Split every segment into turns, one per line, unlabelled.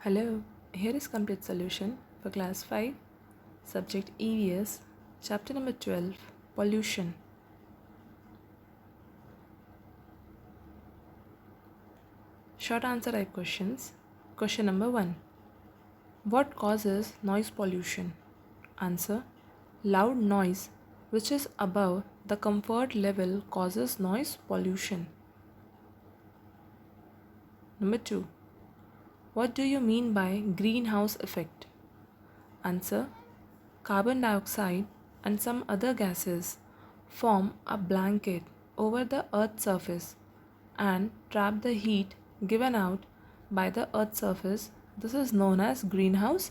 Hello, here is complete solution for class 5, subject EVS, chapter number 12, pollution. Short answer type questions. Question number 1. What causes noise pollution? Answer: loud noise which is above the comfort level causes noise pollution. Number 2. What do you mean by greenhouse effect? Answer: carbon dioxide and some other gases form a blanket over the Earth's surface and trap the heat given out by the Earth's surface. This is known as greenhouse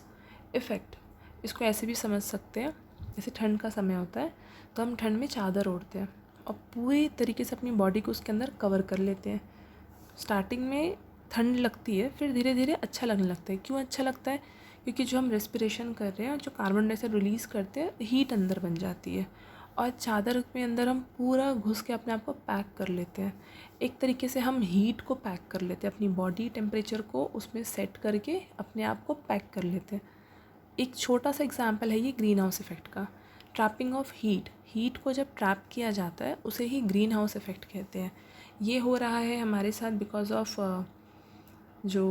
effect. इसको ऐसे भी समझ सकते हैं, जैसे ठंड का समय होता है तो हम ठंड में चादर ओढ़ते हैं और पूरी तरीके से अपनी बॉडी को उसके अंदर कवर कर लेते हैं. स्टार्टिंग में ठंड लगती है, फिर धीरे धीरे अच्छा लगने लगता है. क्यों अच्छा लगता है? क्योंकि जो हम रेस्पिरेशन कर रहे हैं और जो कार्बन डाइऑक्साइड रिलीज़ करते हैं, हीट अंदर बन जाती है और चादर में अंदर हम पूरा घुस के अपने आप को पैक कर लेते हैं. एक तरीके से हम हीट को पैक कर लेते हैं, अपनी बॉडी टेम्परेचर को उसमें सेट करके अपने आप को पैक कर लेते हैं. एक छोटा सा एग्जांपल है ये ग्रीन हाउस इफ़ेक्ट का. ट्रैपिंग ऑफ हीट को जब ट्रैप किया जाता है उसे ही ग्रीन हाउस इफ़ेक्ट कहते हैं. ये हो रहा है हमारे साथ बिकॉज ऑफ जो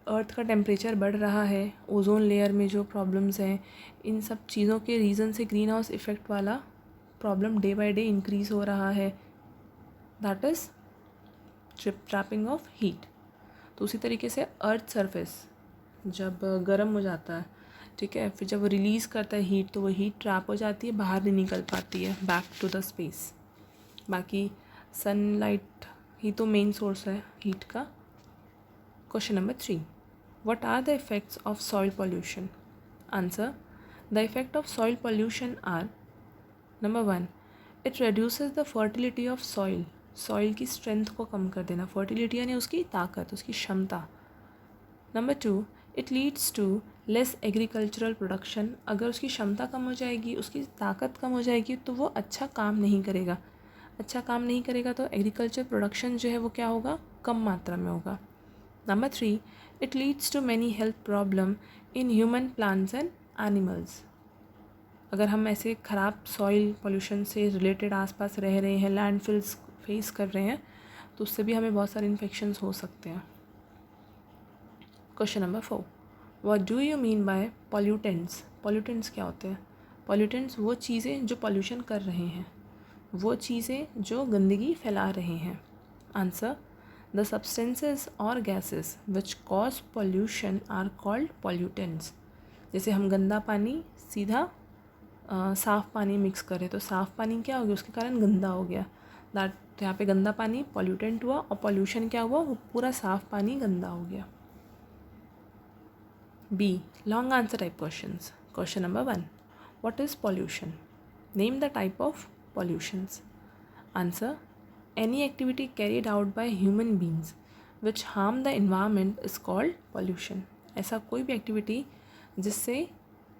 अर्थ का टेम्परेचर बढ़ रहा है, ओजोन लेयर में जो प्रॉब्लम्स हैं, इन सब चीज़ों के रीज़न से ग्रीन हाउस इफ़ेक्ट वाला problem day by day increase हो रहा है. That is trapping of heat. तो उसी तरीके से अर्थ सरफेस जब गर्म हो जाता है, ठीक है, फिर जब वो रिलीज़ करता है हीट तो वो हीट ट्रैप हो जाती है, बाहर नहीं निकल पाती है बैक टू द स्पेस. बाकी सनलाइट ही तो मेन सोर्स है हीट का. Question number 3. What are the effects of soil pollution? Answer: the effect of soil pollution are: number 1, it reduces the fertility of soil. Soil की strength को कम कर देना. fertility यानी उसकी ताकत, उसकी क्षमता. Number 2, it leads to less agricultural production. अगर उसकी क्षमता कम हो जाएगी, उसकी ताकत कम हो जाएगी तो वो अच्छा काम नहीं करेगा. अच्छा काम नहीं करेगा तो एग्रीकल्चर प्रोडक्शन जो है वो क्या होगा? कम मात्रा में होगा. Number 3, it leads to many health problem in human, plants and animals. अगर हम ऐसे ख़राब सॉइल पोल्यूशन से रिलेटेड आसपास रह रहे हैं, लैंडफिल्स फेस कर रहे हैं, तो उससे भी हमें बहुत सारे इन्फेक्शंस हो सकते हैं. Question number 4. What do you mean by pollutants? Pollutants क्या होते हैं? पॉल्यूटेंट्स वो चीज़ें जो पॉल्यूशन कर रहे हैं, वो चीज़ें जो गंदगी फैला रहे हैं. Answer: the substances or gases which cause pollution are called pollutants. जैसे हम गंदा पानी सीधा साफ़ पानी मिक्स करें तो साफ़ पानी क्या हो गया? उसके कारण गंदा हो गया. दैट यहाँ पे गंदा पानी पॉल्यूटेंट हुआ और पॉल्यूशन क्या हुआ? वो पूरा साफ़ पानी गंदा हो गया. B. Long answer type questions. Question number 1. What is pollution? Name the type of pollutions. Answer: any activity carried out by human beings which harm the environment is called pollution. ऐसा कोई भी एक्टिविटी जिससे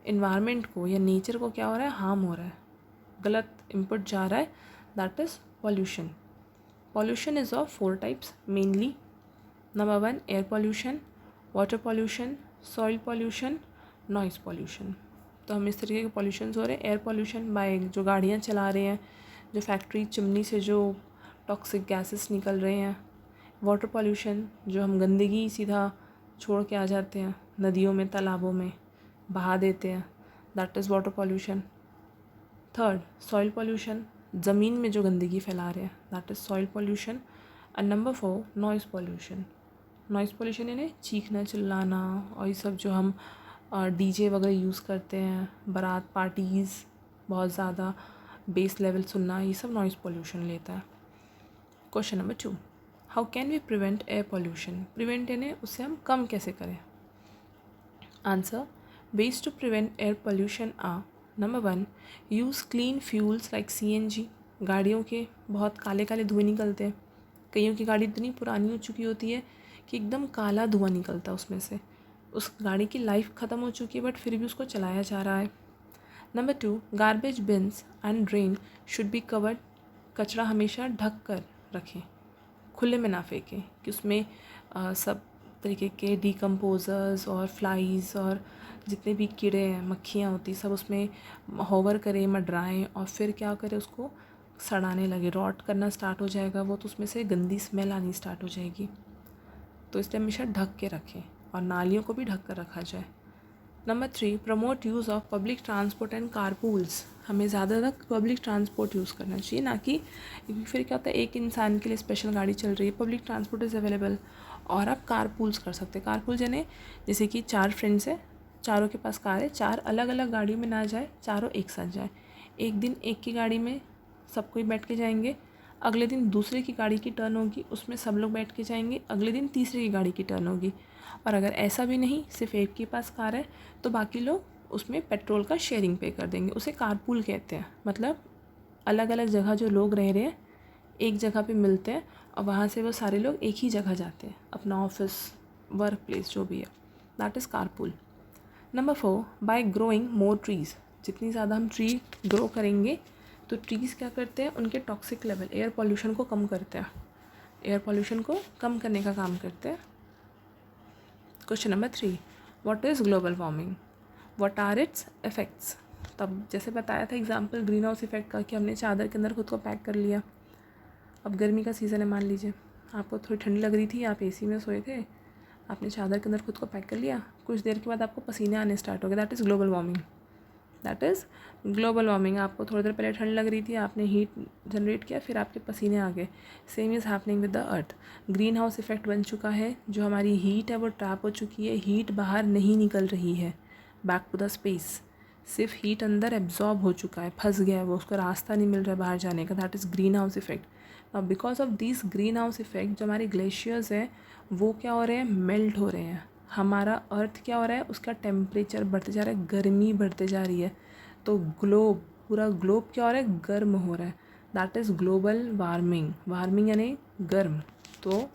environment को या nature को क्या हो रहा है? हार्म हो रहा है, गलत इनपुट जा रहा है, that is pollution. Pollution is of 4 types mainly. Number 1, air pollution, water pollution, soil pollution, noise pollution. तो हम इस तरीके के पॉल्यूशन हो रहे हैं. एयर पॉल्यूशन बाय जो गाड़ियाँ चला रहे हैं, जो फैक्ट्री चिमनी से जो टॉक्सिक गैसेस निकल रहे हैं. वाटर पॉल्यूशन जो हम गंदगी सीधा छोड़ के आ जाते हैं नदियों में, तालाबों में बहा देते हैं, that is water pollution. Third, soil pollution, ज़मीन में जो गंदगी फैला रहे हैं, that is soil pollution. And number 4, noise pollution. Noise pollution यानी चीखना चिल्लाना और ये सब जो हम डीजे वगैरह यूज़ करते हैं, बारात पार्टीज़, बहुत ज़्यादा बेस लेवल सुनना, ये सब नॉइज़ पॉल्यूशन लेता है. Question number 2. How can we prevent air pollution? Prevent यानी उससे हम कम कैसे करें? Answer: ways to prevent air pollution ah: number 1, use clean fuels like CNG. गाड़ियों के बहुत काले काले धुएँ निकलते हैं. कईयों की गाड़ी इतनी पुरानी हो चुकी होती है कि एकदम काला धुआं निकलता है उसमें से. उस गाड़ी की लाइफ ख़त्म हो चुकी है बट फिर भी उसको चलाया जा रहा है. Number 2, garbage beans and drain should be covered. कचरा हमेशा ढक कर रखें, खुले में ना फेंकें कि उसमें सब तरीके के डिकम्पोजर्स और फ्लाइज और जितने भी कीड़े हैं, मक्खियाँ होती, सब उसमें होवर करें, मंडराएं और फिर क्या करें, उसको सड़ाने लगे, रॉट करना स्टार्ट हो जाएगा वो, तो उसमें से गंदी स्मेल आनी स्टार्ट हो जाएगी। तो इसलिए हमेशा ढक के रखें और नालियों को भी ढक कर रखा जाए। Number 3, promote use of public transport and carpools. हमें ज़्यादा पब्लिक ट्रांसपोर्ट यूज़ करना चाहिए, ना कि फिर क्या होता है एक इंसान के लिए स्पेशल गाड़ी चल रही है, पब्लिक ट्रांसपोर्ट इज़ अवेलेबल और आप कारपूल्स कर सकते हैं। कारपूल यानी जैसे कि 4 फ्रेंड्स हैं, चारों के पास कार है, 4 अलग अलग गाड़ियों में ना जाए, चारों एक साथ जाए। एक दिन एक की गाड़ी में सब कोई बैठ के जाएंगे, अगले दिन दूसरे की गाड़ी की टर्न होगी, उसमें सब लोग बैठ के जाएंगे, अगले दिन तीसरे की गाड़ी की टर्न होगी। और अगर ऐसा भी नहीं, सिर्फ एक के पास कार है, तो बाकी लोग उसमें पेट्रोल का शेयरिंग पे कर देंगे। उसे कारपूल कहते हैं। मतलब अलग अलग जगह जो लोग रह रहे हैं एक जगह पे मिलते हैं और वहाँ से वो सारे लोग एक ही जगह जाते हैं, अपना ऑफिस, वर्क प्लेस जो भी है, that is carpool. Number 4, bye growing more trees. जितनी ज़्यादा हम ट्री ग्रो करेंगे तो ट्रीज़ क्या करते हैं, उनके टॉक्सिक लेवल, एयर पॉल्यूशन को कम करते हैं, एयर पॉल्यूशन को कम करने का काम करते हैं। Question number 3, what is global warming, what are its effects. तब जैसे बताया था एग्जांपल ग्रीन हाउस इफ़ेक्ट का कि हमने चादर के अंदर खुद को पैक कर लिया। अब गर्मी का सीज़न है, मान लीजिए आपको थोड़ी ठंडी लग रही थी, आप एसी में सोए थे, आपने चादर के अंदर खुद को पैक कर लिया, कुछ देर के बाद आपको पसीने आने स्टार्ट हो गए, that is global warming, that is global warming. आपको थोड़ी देर पहले ठंड लग रही थी, आपने हीट जनरेट किया, फिर आपके पसीने आ गए। Same is happening with the earth. Green house effect बन चुका है, जो हमारी हीट है वो ट्रैप हो चुकी है, हीट बाहर नहीं निकल रही है बैक टू द स्पेस, सिर्फ हीट अंदर एब्जॉर्ब हो चुका है, फंस गया है वो, उसका रास्ता नहीं मिल रहा है बाहर जाने का, that is green house effect. अब because of this green house effect जो हमारे ग्लेशियर्स हैं वो क्या हो रहे हैं, मेल्ट हो रहे हैं। हमारा अर्थ क्या हो रहा है, उसका टेम्परेचर बढ़ते जा रहा है, गर्मी बढ़ते जा रही है। तो ग्लोब, पूरा ग्लोब क्या हो रहा है, गर्म हो रहा है, that is global warming. Warming यानी गर्म। तो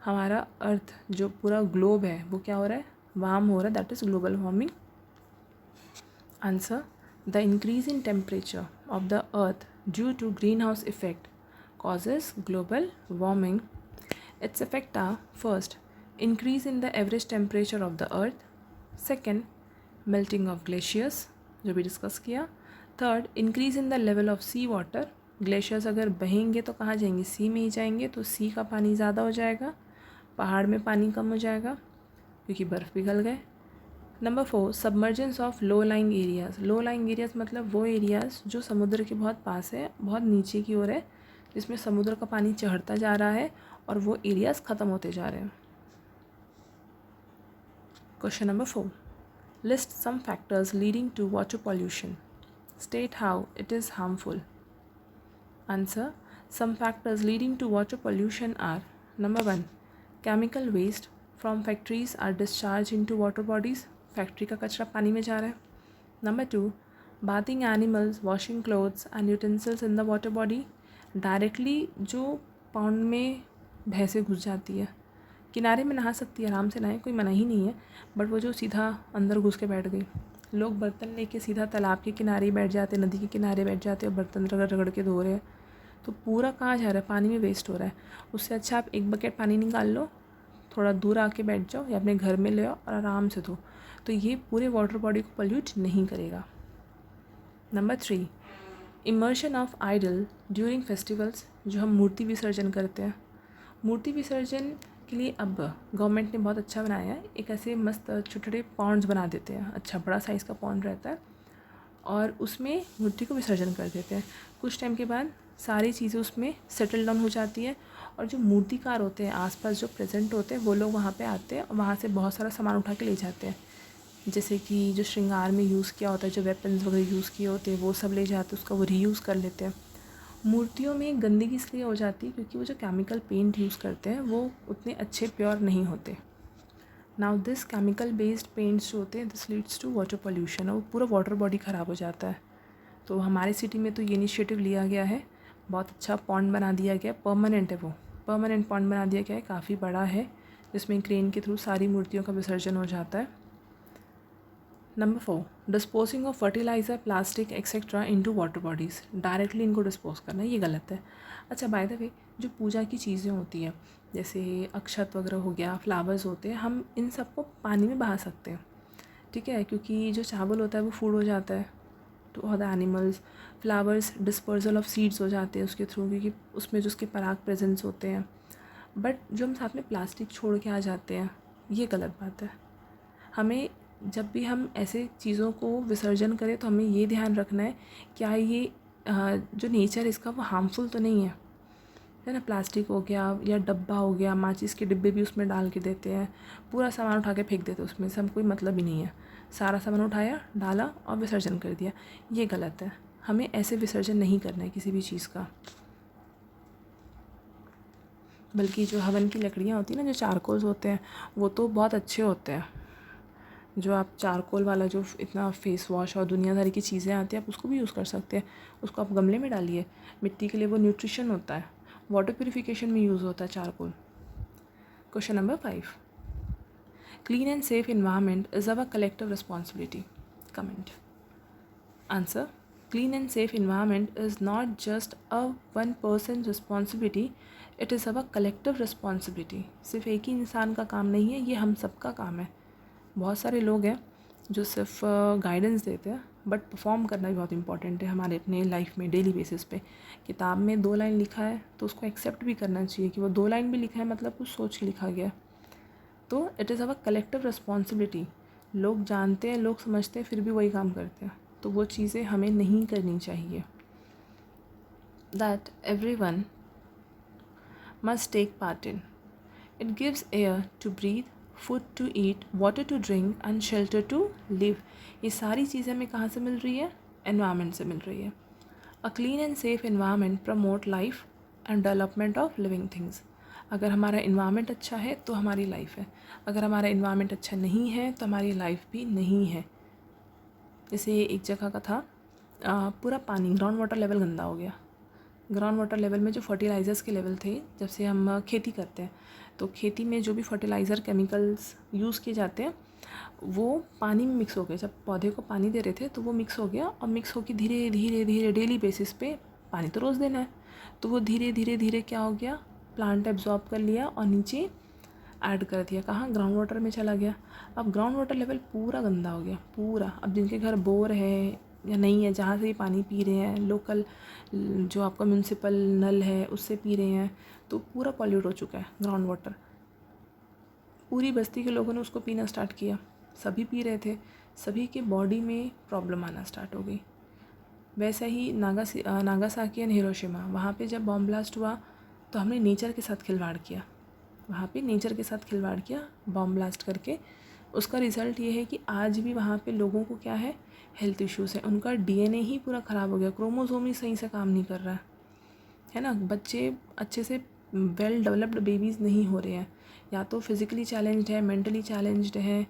हमारा अर्थ जो पूरा ग्लोब है वो क्या हो रहा है, वार्म हो रहा है, that is global warming. Answer, the increase in temperature of the earth due to green house effect causes global warming. Its effects are: first, increase in the average temperature of the earth; second, melting of glaciers जो भी discuss किया; third, increase in the level of sea water. Glaciers अगर बहेंगे तो कहाँ जाएंगे, सी में ही जाएंगे, तो सी का पानी ज़्यादा हो जाएगा, पहाड़ में पानी कम हो जाएगा क्योंकि बर्फ़ पिघल गए। Number 4, submergence of low lying areas. Low lying areas मतलब वो एरियाज़ जो समुद्र के बहुत पास है, बहुत नीचे की ओर है, जिसमें समुद्र का पानी चढ़ता जा रहा है और वो एरियाज़ ख़त्म होते जा रहे हैं। Question number 4, list some factors leading to water pollution, state how it is harmful. Answer, some factors leading to water pollution are: number 1, chemical waste from factories are discharge into water bodies. Factory का कचरा पानी में जा रहा है। Number 2, bathing animals washing clothes and utensils in the water body. Directly जो pond में भैंसें घुस जाती है, किनारे में नहा सकती है, आराम से नहाए, कोई मना ही नहीं है, बट वो जो सीधा अंदर घुस के बैठ गई। लोग बर्तन लेके सीधा तालाब के किनारे बैठ जाते, नदी के किनारे बैठ जाते और बर्तन रगड़ रगड़ के धो रहे हैं, तो पूरा कहाँ जा रहा है, पानी में वेस्ट हो रहा है। उससे अच्छा आप एक बकेट पानी निकाल लो, थोड़ा दूर आके बैठ जाओ या अपने घर में ले आओ और आराम से धो, तो ये पूरे वाटर बॉडी को पोल्यूट नहीं करेगा। Number 3, immersion of idol during festivals. जो हम मूर्ति विसर्जन करते हैं, मूर्ति विसर्जन के लिए अब गवर्नमेंट ने बहुत अच्छा बनाया है, एक ऐसे मस्त छोटे छोटे पॉन्ड्स बना देते हैं, अच्छा बड़ा साइज़ का पॉन्ड रहता है और उसमें मूर्ति को विसर्जन कर देते हैं। कुछ टाइम के बाद सारी चीज़ें उसमें सेटल डाउन हो जाती है और जो मूर्तिकार होते हैं आसपास जो प्रेजेंट होते हैं वो लोग वहाँ पे आते हैं और वहाँ से बहुत सारा सामान उठा के ले जाते हैं, जैसे कि जो श्रृंगार में यूज़ किया होता है, जो वेपन्स वगैरह यूज़ किए होते हैं वो सब ले जाते हैं, उसका वो रीयूज़ कर लेते हैं। मूर्तियों में गंदगी इसलिए हो जाती है क्योंकि वो जो केमिकल पेंट यूज़ करते हैं वो उतने अच्छे प्योर नहीं होते। Now this chemical based paints जो होते हैं this leads to water pollution, और वो पूरा वाटर बॉडी ख़राब हो जाता है। तो हमारे सिटी में तो ये इनिशिएटिव लिया गया है, बहुत अच्छा पॉन्ड बना दिया गया, परमानेंट है, वो परमानेंट पॉन्ड बना दिया गया है, काफ़ी बड़ा है, जिसमें क्रेन के थ्रू सारी मूर्तियों का विसर्जन हो जाता है। Number 4, disposing of fertiliser, plastic etcetera into water bodies, directly इनको डिस्पोज करना, ये गलत है। अच्छा, बाय द वे, जो पूजा की चीज़ें होती हैं जैसे अक्षत वगैरह हो गया, फ्लावर्स होते हैं, हम इन सबको पानी में बहा सकते हैं, ठीक है, क्योंकि जो चावल होता है वो फूड हो जाता है to all the animals. Flowers dispersal of seeds हो जाते हैं उसके थ्रू, क्योंकि उसमें जो उसके पराग प्रेजेंस होते हैं। बट जो हम साथ में प्लास्टिक छोड़ के आ जाते हैं, ये गलत बात है। हमें जब भी हम ऐसे चीज़ों को विसर्जन करें तो हमें ये ध्यान रखना है, क्या ये जो नेचर इसका वो हार्मफुल तो नहीं है ना। प्लास्टिक हो गया या डब्बा हो गया, माचिस के डिब्बे भी उसमें डाल के देते हैं, पूरा सामान उठा के फेंक देते हैं, उसमें से हम कोई मतलब ही नहीं है। सारा सामान उठाया, डाला और विसर्जन कर दिया, ये गलत है। हमें ऐसे विसर्जन नहीं करना है किसी भी चीज़ का। बल्कि जो हवन की लकड़ियाँ होती हैं ना, जो चारकोल्स होते हैं, वो तो बहुत अच्छे होते हैं। जो आप चारकोल वाला जो इतना फेस वॉश और दुनियादारी की चीज़ें आती हैं, आप उसको भी यूज़ कर सकते हैं। उसको आप गमले में डालिए, मिट्टी के लिए वो न्यूट्रिशन होता है, वाटर प्यूरिफिकेशन में यूज़ होता है charcoal. Question number 5, clean and safe environment is our collective responsibility. Comment answer, clean and safe environment is not just a one person's responsibility, it is our collective responsibility। सिर्फ एक ही इंसान का काम नहीं है, ये हम सबका काम है। बहुत सारे लोग हैं जो सिर्फ गाइडेंस देते हैं, बट परफॉर्म करना भी बहुत इंपॉर्टेंट है हमारे अपने लाइफ में डेली बेसिस पे। किताब में 2 लाइन लिखा है तो उसको एक्सेप्ट भी करना चाहिए कि वो 2 लाइन भी लिखा है, मतलब कुछ सोच के लिखा गया। तो it is our collective responsibility. लोग जानते हैं, लोग समझते हैं, फिर भी वही काम करते हैं, तो वो चीज़ें हमें नहीं करनी चाहिए। That everyone must take part in. It gives air to breathe, food to eat, water to drink and shelter to live. ये सारी चीज़ें हमें कहाँ से मिल रही है? एनवायरनमेंट से मिल रही है। A clean and safe environment promote life and development of living things. अगर हमारा इन्वायरमेंट अच्छा है तो हमारी लाइफ है, अगर हमारा इन्वायरमेंट अच्छा नहीं है तो हमारी लाइफ भी नहीं है। जैसे एक जगह का था, पूरा पानी, ग्राउंड वाटर लेवल गंदा हो गया। ग्राउंड वाटर लेवल में जो फर्टिलाइज़र्स के लेवल थे, जब से हम खेती करते हैं तो खेती में जो भी फर्टिलाइज़र केमिकल्स यूज़ किए जाते हैं वो पानी में मिक्स हो गए। जब पौधे को पानी दे रहे थे तो वो मिक्स हो गया, और मिक्स होकर धीरे धीरे धीरे डेली बेसिस पे पानी तो रोज़ देना है, तो वो धीरे धीरे धीरे क्या हो गया, प्लांट एब्जॉर्ब कर लिया और नीचे ऐड कर दिया। कहाँ? ग्राउंड वाटर में चला गया। अब ग्राउंड वाटर लेवल पूरा गंदा हो गया, पूरा। अब जिनके घर बोर है या नहीं है, जहाँ से भी पानी पी रहे हैं, लोकल जो आपका म्यूनसिपल नल है उससे पी रहे हैं, तो पूरा पॉल्यूट हो चुका है ग्राउंड वाटर। पूरी बस्ती के लोगों ने उसको पीना स्टार्ट किया, सभी पी रहे थे, सभी के बॉडी में प्रॉब्लम आना स्टार्ट हो गई। वैसा ही नागासाकी एंड हिरोशिमा, वहाँ पे जब बॉम्ब ब्लास्ट हुआ तो हमने नेचर के साथ खिलवाड़ किया, वहाँ पे नेचर के साथ खिलवाड़ किया बॉम्ब ब्लास्ट करके। उसका रिज़ल्ट ये है कि आज भी वहाँ पे लोगों को क्या है, हेल्थ इश्यूज़ है। उनका डीएनए ही पूरा ख़राब हो गया, क्रोमोसोम ही सही से काम नहीं कर रहा है ना। बच्चे अच्छे से वेल डेवलप्ड बेबीज़ नहीं हो रहे हैं, या तो फिज़िकली चैलेंज्ड है, मेंटली चैलेंज्ड है।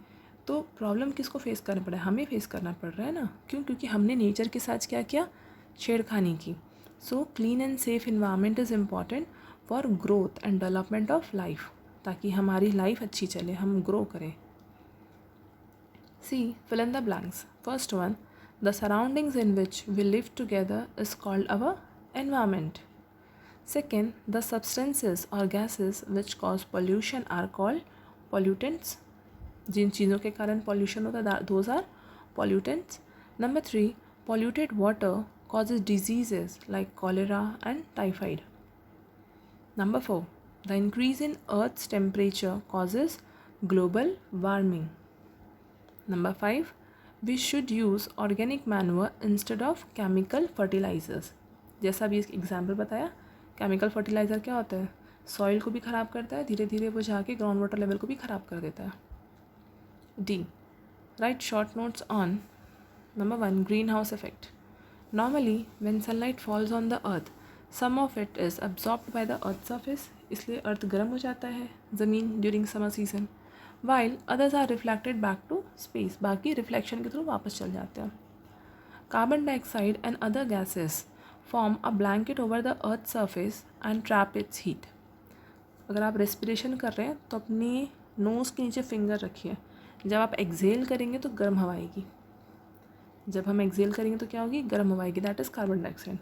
तो प्रॉब्लम किसको फेस करना पड़ा है? हमें फेस करना पड़ रहा है ना। क्यों? क्योंकि हमने नेचर के साथ क्या किया, छेड़खानी की। So clean and safe environment is important for growth and development of life, ताकि हमारी लाइफ अच्छी चले, हम ग्रो करें। सी, fill in the blanks. First one, the surroundings in which we live together is called our environment. Second, the substances or gases which cause pollution are called pollutants. जिन चीज़ों के कारण pollution होता है, those are pollutants. Number 3, polluted water causes diseases like cholera and typhoid. Number 4, the increase in Earth's temperature causes global warming. Number 5, we should use organic manure instead of chemical fertilizers. जैसा भी example बताया, chemical fertiliser क्या होता है, soil को भी ख़राब करता है, धीरे धीरे वो जाके ग्राउंड वाटर लेवल को भी ख़राब कर देता है। D, write short notes on number 1, green house effect. Normally when sunlight falls on the earth, some of it is absorbed by the earth surface, इसलिए अर्थ गर्म हो जाता है, ज़मीन during summer season, while others are reflected back to space, बाकी reflection के through वापस चल जाते हैं। Carbon dioxide and other gases form a blanket over the earth surface and trap its heat. अगर आप रेस्पिरेशन कर रहे हैं तो अपने नोज़ के नीचे फिंगर रखिए, जब आप एक्सेल करेंगे तो गर्म हवा आएगी, जब हम एक्सेल करेंगे तो क्या होगी, गर्म हवा आएगी, दैट इज़ कार्बन डाइऑक्साइड,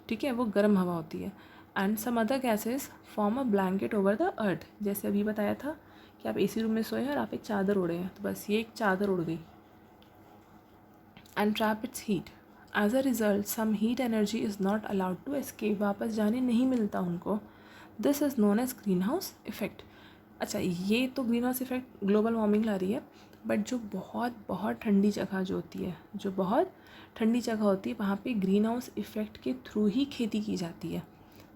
ठीक है, वो गर्म हवा होती है। And some other gases form a blanket over the earth, जैसे अभी बताया था कि आप एसी रूम में सोए हैं और आप एक चादर ओढ़े हैं, तो बस ये एक चादर उड़ गई। And trap its heat, as a result some heat energy is not allowed to escape, वापस जाने नहीं मिलता उनको। This is known as green house effect. अच्छा, ये तो green house effect global warming ला रही है, बट जो बहुत बहुत ठंडी जगह जो होती है, जो बहुत ठंडी जगह होती है, वहाँ पे ग्रीन हाउस इफेक्ट के थ्रू ही खेती की जाती है।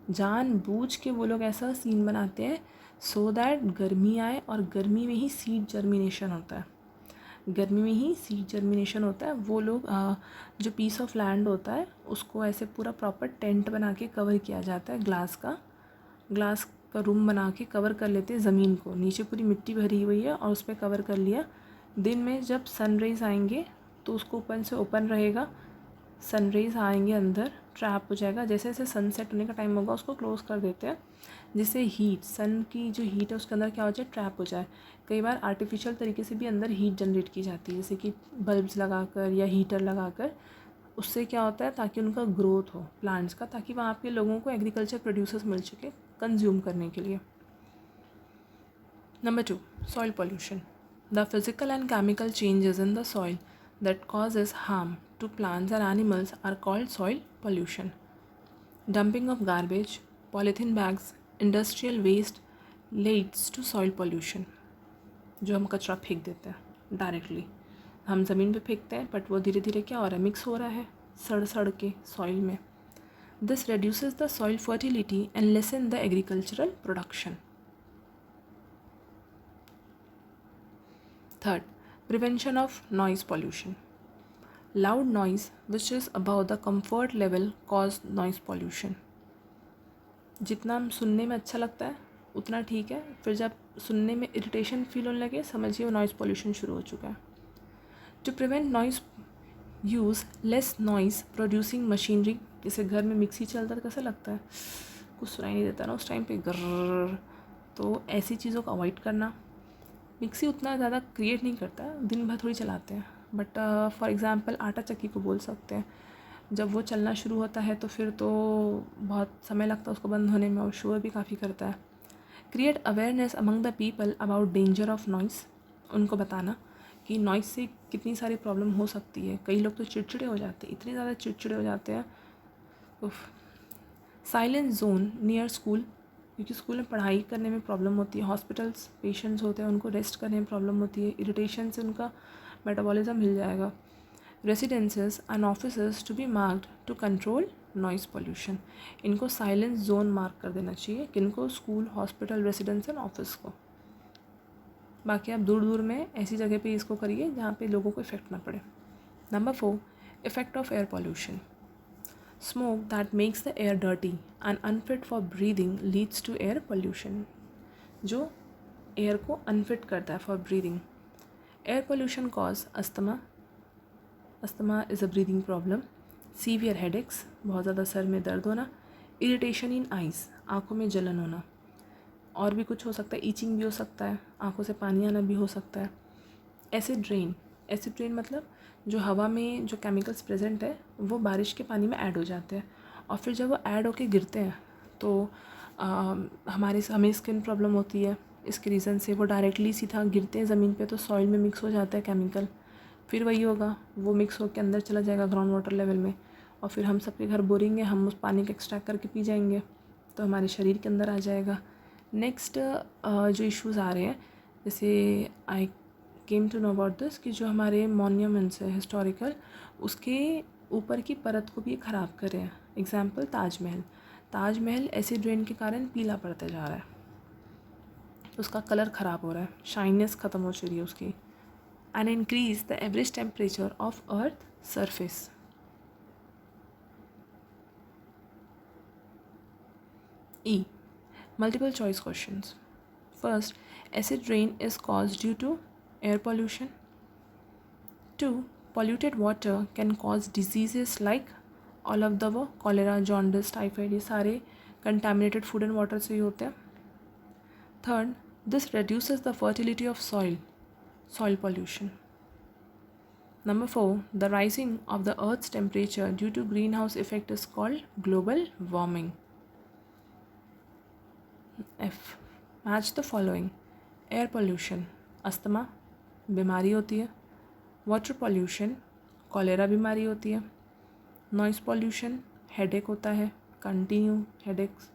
जानबूझ के वो लोग ऐसा सीन बनाते हैं सो दैट गर्मी आए, और गर्मी में ही सीड जर्मिनेशन होता है, गर्मी में ही सीड जर्मिनेशन होता है। वो लोग जो पीस ऑफ लैंड होता है उसको ऐसे पूरा प्रॉपर टेंट बना के कवर किया जाता है, ग्लास का रूम बना के कवर कर लेते हैं ज़मीन को, नीचे पूरी मिट्टी भरी हुई है और उस पर कवर कर लिया। दिन में जब सनराइज़ आएंगे तो उसको ऊपर से ओपन रहेगा, सनरेज़ आएंगे अंदर, ट्रैप हो जाएगा, जैसे जैसे सनसेट होने का टाइम होगा उसको क्लोज़ कर देते हैं, जिससे हीट, सन की जो हीट है उसके अंदर क्या हो जाए, ट्रैप हो जाए। कई बार आर्टिफिशियल तरीके से भी अंदर हीट जनरेट की जाती है, जैसे कि बल्ब्स लगाकर या हीटर लगाकर, उससे क्या होता है ताकि उनका ग्रोथ हो प्लांट्स का, ताकि वहाँ पे लोगों को एग्रीकल्चर प्रोड्यूसर्स मिल सके कंज्यूम करने के लिए। Number 2, soil pollution. The physical and chemical changes in the soil that causes harm to plants and animals are called soil pollution. Dumping of garbage, polythene bags, industrial waste leads to soil pollution. जो हम कचरा फेंक देते हैं directly, हम ज़मीन पे फेंकते हैं, बट वो धीरे धीरे क्या हो रहा है, मिक्स हो रहा है सड़ के सॉइल में। This reduces the soil fertility and lessen the agricultural production. Third, prevention of noise pollution. Loud noise which is above the comfort level cause noise pollution. जितना हम सुनने में अच्छा लगता है उतना ठीक है, फिर जब सुनने में इरिटेशन फील होने लगे समझिए वो नॉइज़ पॉल्यूशन शुरू हो चुका है। To prevent noise use less noise producing machinery, जैसे घर में मिक्सी चलता है कैसा लगता है, कुछ सुनाई नहीं देता ना उस टाइम पे, गर्र, तो ऐसी चीज़ों को अवॉइड करना। मिक्सी उतना ज़्यादा क्रिएट नहीं करता, दिन भर थोड़ी चलाते हैं, बट फॉर एग्ज़ाम्पल आटा चक्की को बोल सकते हैं, जब वो चलना शुरू होता है तो फिर तो बहुत समय लगता है उसको बंद होने में, और शोर भी काफ़ी करता है। Create awareness among the people about danger of noise, उनको बताना कि नॉइस से कितनी सारी प्रॉब्लम हो सकती है। कई लोग तो चिड़चिड़े हो जाते हैं, इतने ज़्यादा चिड़चिड़े हो जाते हैं। साइलेंस जोन नियर स्कूल, क्योंकि स्कूल में पढ़ाई करने में प्रॉब्लम होती है, हॉस्पिटल्स पेशेंट्स होते हैं उनको रेस्ट करने में प्रॉब्लम होती है, इरिटेशन से उनका मेटाबॉलिज्म हिल जाएगा। Residences and offices to be marked to control noise pollution, इनको साइलेंस जोन मार्क कर देना चाहिए, किनको, school, hospital, residence and office को। बाकी आप दूर दूर में ऐसी जगह पे इसको करिए जहाँ पे लोगों को इफ़ेक्ट ना पड़े। Number 4, effect of air pollution. Smoke that makes the air dirty and unfit for breathing leads to air pollution. जो एयर को अनफिट करता है for breathing. Air pollution cause asthma, asthma is a breathing problem, severe headaches, बहुत ज़्यादा sir में दर्द होना, irritation इन eyes, आँखों में जलन होना, और भी कुछ हो सकता है, ईचिंग भी हो सकता है, आँखों से पानी आना भी हो सकता है। एसिड रेन, एसिड रेन मतलब जो हवा में जो केमिकल्स प्रेजेंट है वो बारिश के पानी में ऐड हो जाते हैं, और फिर जब वो ऐड होके गिरते हैं तो हमें स्किन प्रॉब्लम होती है। इसके रीज़न से वो डायरेक्टली सीधा गिरते हैं ज़मीन पे तो सॉइल में मिक्स हो जाता है केमिकल, फिर वही होगा, वो मिक्स होकर अंदर चला जाएगा ग्राउंड वाटर लेवल में, और फिर हम सबके घर बोरिंग है, हम उस पानी को एक्सट्रैक्ट करके पी जाएंगे तो हमारे शरीर के अंदर आ जाएगा। नेक्स्ट जो इश्यूज़ आ रहे हैं, जैसे I came to know about this कि जो हमारे मॉन्यूमेंट्स है हिस्टोरिकल, उसके ऊपर की परत को भी ख़राब कर रहे हैं। एग्जाम्पल ताजमहल एसिड रेन के कारण पीला पड़ता जा रहा है, उसका कलर ख़राब हो रहा है, शाइनेस ख़त्म हो चुकी है उसकी। And increase the average temperature of earth surface. E. Multiple choice questions. First, acid rain is caused due to air pollution. 2. Polluted water can cause diseases like all of the above, cholera, jaundice, typhoid, ये सारे contaminated food and water से ही होते हैं. Third, this reduces the fertility of soil. soil pollution. Number 4, the rising of the earth's temperature due to greenhouse effect is called global warming. F, match the following. Air pollution, asthma बीमारी होती है. Water pollution, cholera बीमारी होती है. Noise pollution, headache होता है, continue headaches.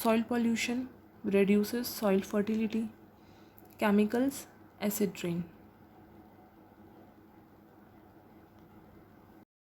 Soil pollution, reduces soil fertility. Chemicals, acid rain.